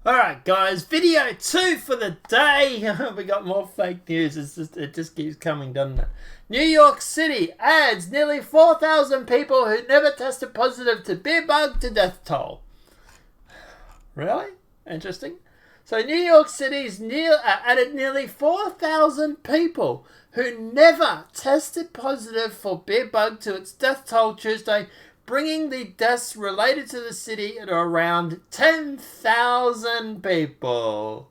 Alright guys, video 2 for the day. We got more fake news. It just keeps coming, doesn't it? New York City adds nearly 4,000 people who never tested positive to beer bug to death toll. Really? Interesting. So New York City's added nearly 4,000 people who never tested positive for beer bug to its death toll Tuesday, bringing the deaths related to the city at around 10,000 people.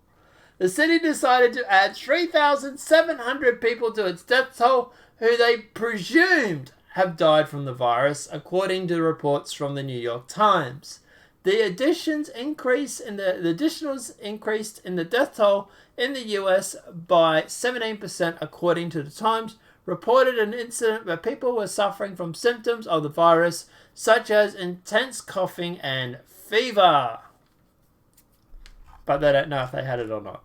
The city decided to add 3,700 people to its death toll who they presumed have died from the virus, according to reports from the New York Times. The additionals increased in the death toll in the US by 17%, according to the Times, reported an incident where people were suffering from symptoms of the virus, such as intense coughing and fever. But they don't know if they had it or not.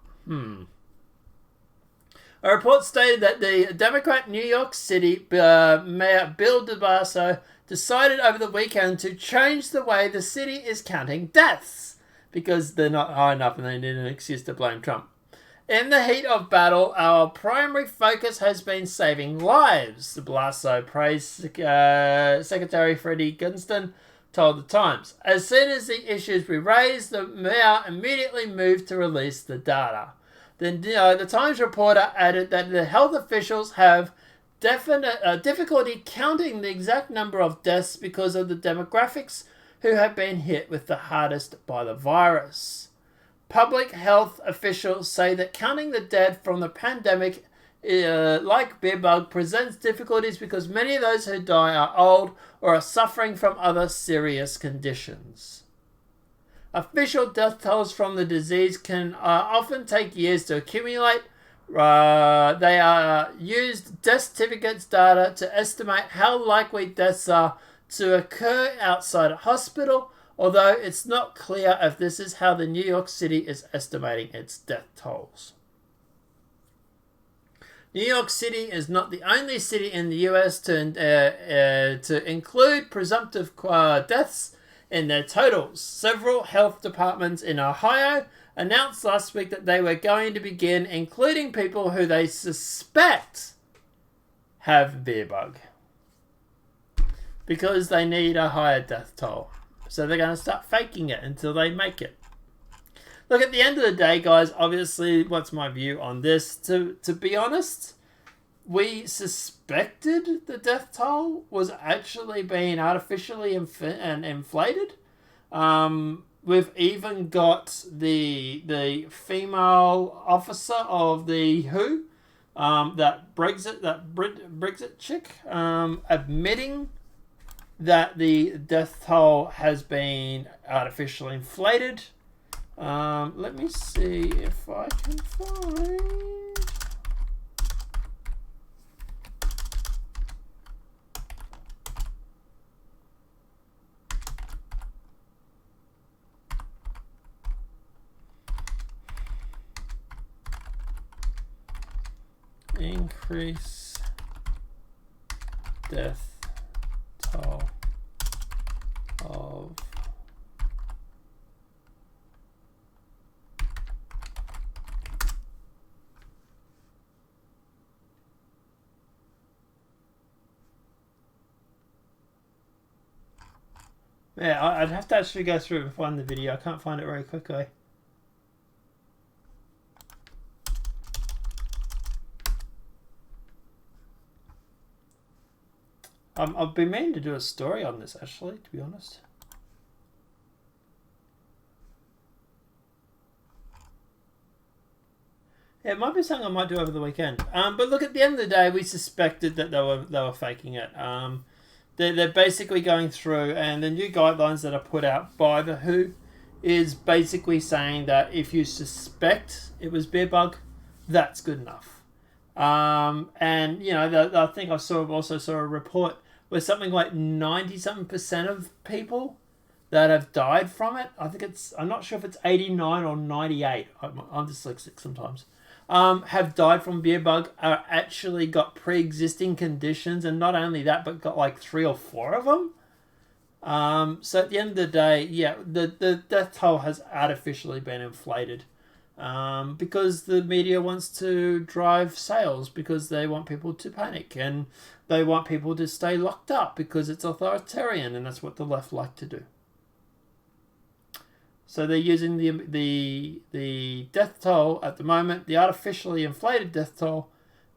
A report stated that the Democrat New York City Mayor Bill de Blasio decided over the weekend to change the way the city is counting deaths because they're not high enough and they need an excuse to blame Trump. In the heat of battle, our primary focus has been saving lives, de Blasio praised Secretary Freddie Gunston told the Times. As soon as the issues were raised, the mayor immediately moved to release the data. Then, the Times reporter added that the health officials have difficulty counting the exact number of deaths because of the demographics who have been hit with the hardest by the virus. Public health officials say that counting the dead from the pandemic, like beer bug, presents difficulties because many of those who die are old or are suffering from other serious conditions. Official death tolls from the disease can often take years to accumulate. They used death certificates data to estimate how likely deaths are to occur outside a hospital, although it's not clear if this is how the New York City is estimating its death tolls. New York City is not the only city in the US to include presumptive deaths in their totals. Several health departments in Ohio announced last week that they were going to begin including people who they suspect have beer bug because they need a higher death toll. So they're going to start faking it until they make it. Look, at the end of the day, guys, obviously, what's my view on this? To be honest, we suspected the death toll was actually being artificially inflated. We've even got the female officer of the WHO, that Brexit chick, admitting that the death toll has been artificially inflated. Let me see if I can find... Increase death toll of I'd have to actually go through and find the video. I can't find it very quickly. I've been meaning to do a story on this, actually, to be honest. Yeah, it might be something I might do over the weekend. But look, at the end of the day, we suspected that they were faking it. They're basically going through, and the new guidelines that are put out by the WHO is basically saying that if you suspect it was beer bug, that's good enough. And I think I also saw a report where something like 90-something% of people that have died from it, I'm not sure if it's 89 or 98, I'm dyslexic sometimes, have died from beer bug, are actually got pre-existing conditions, and not only that, but got like 3 or 4 of them. So at the end of the day, yeah, the death toll has artificially been inflated because the media wants to drive sales, because they want people to panic, and they want people to stay locked up because it's authoritarian, and that's what the left like to do. So they're using the death toll at the moment, the artificially inflated death toll,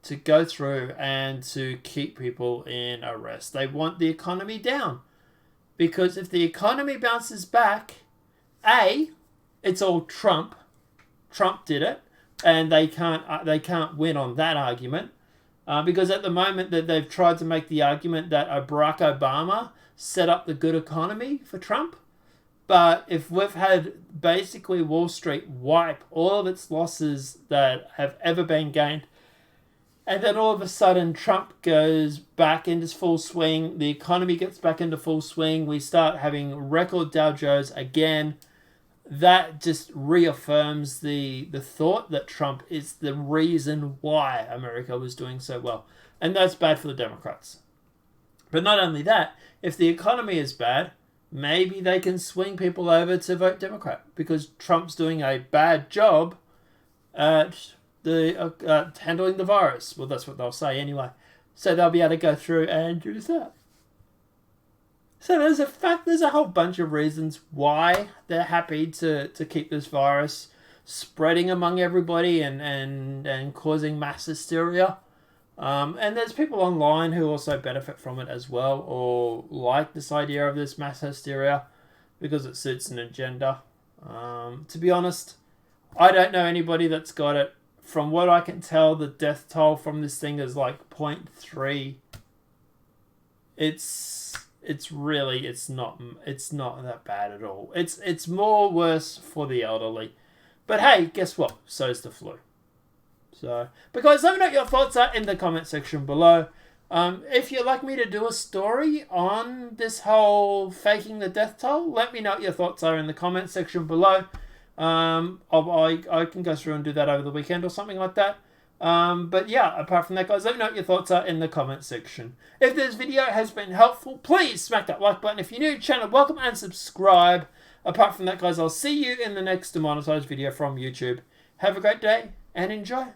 to go through and to keep people in arrest. They want the economy down. Because if the economy bounces back, it's all Trump. Trump did it, and they can't win on that argument. Because at the moment that they've tried to make the argument that Barack Obama set up the good economy for Trump. But if we've had basically Wall Street wipe all of its losses that have ever been gained, and then all of a sudden Trump goes back into full swing, the economy gets back into full swing, we start having record Dow Jones again, that just reaffirms the thought that Trump is the reason why America was doing so well. And that's bad for the Democrats. But not only that, if the economy is bad, maybe they can swing people over to vote Democrat, because Trump's doing a bad job at handling the virus. Well, that's what they'll say anyway. So they'll be able to go through and do that. So there's a whole bunch of reasons why they're happy to keep this virus spreading among everybody and causing mass hysteria. And there's people online who also benefit from it as well, or like this idea of this mass hysteria because it suits an agenda. To be honest, I don't know anybody that's got it. From what I can tell, the death toll from this thing is like 0.3. It's not that bad at all. It's more worse for the elderly. But hey, guess what? So's the flu. So, because let me know what your thoughts are in the comment section below. If you'd like me to do a story on this whole faking the death toll, let me know what your thoughts are in the comment section below. I can go through and do that over the weekend or something like that. But yeah, apart from that, guys, let me know what your thoughts are in the comment section. If this video has been helpful, please smack that like button. If you're new to the channel, welcome and subscribe. Apart from that, guys, I'll see you in the next demonetized video from YouTube. Have a great day and enjoy.